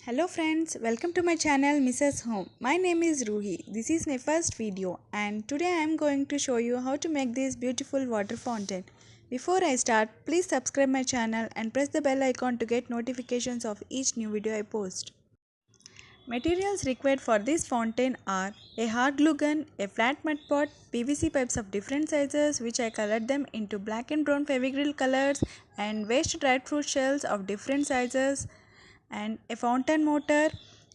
Hello friends, welcome to my channel Mrs. Home. My name is Ruhi. This is my first video and today I am going to show you how to make this beautiful water fountain. Before I start, please subscribe my channel and press the bell icon to get notifications of each new video I post. Materials required for this fountain are a hard glue gun, a flat mud pot, PVC pipes of different sizes which I colored them into black and brown Fevigryl colors, and waste dried fruit shells of different sizes, and a fountain motor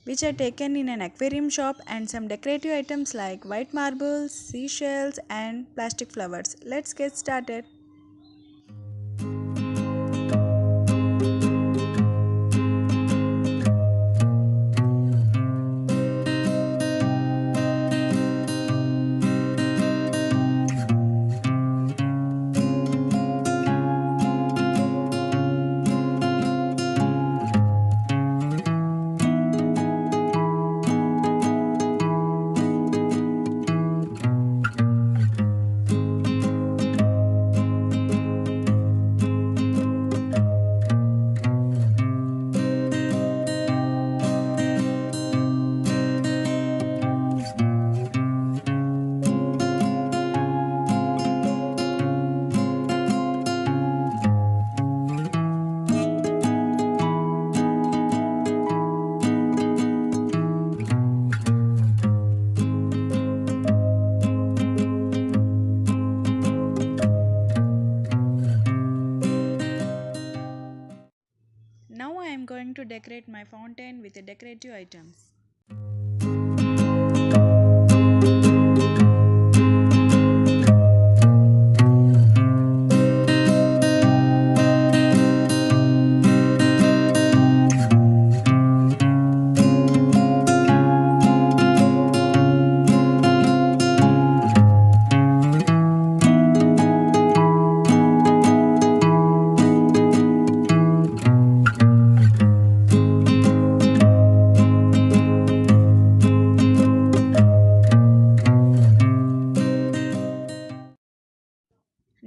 which I taken in an aquarium shop, and some decorative items like white marbles, seashells and plastic flowers. Let's get started. Now I am going to decorate my fountain with the decorative items.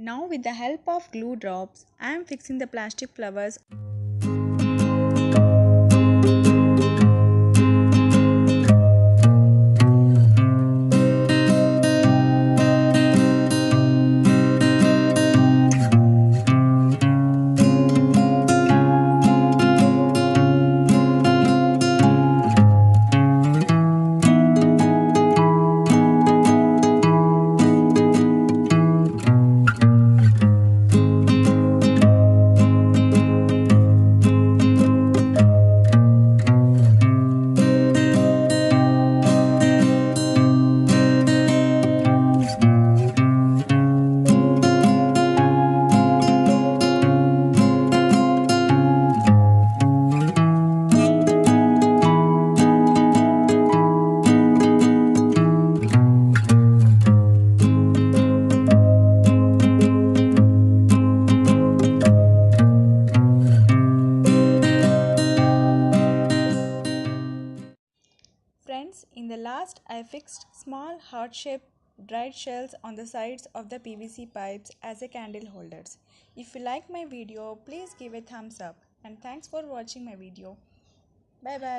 Now with the help of glue drops, I am fixing the plastic flowers. Friends, in the last I fixed small heart-shaped dried shells on the sides of the PVC pipes as a candle holders. If you like my video, please give a thumbs up and thanks for watching my video. Bye bye.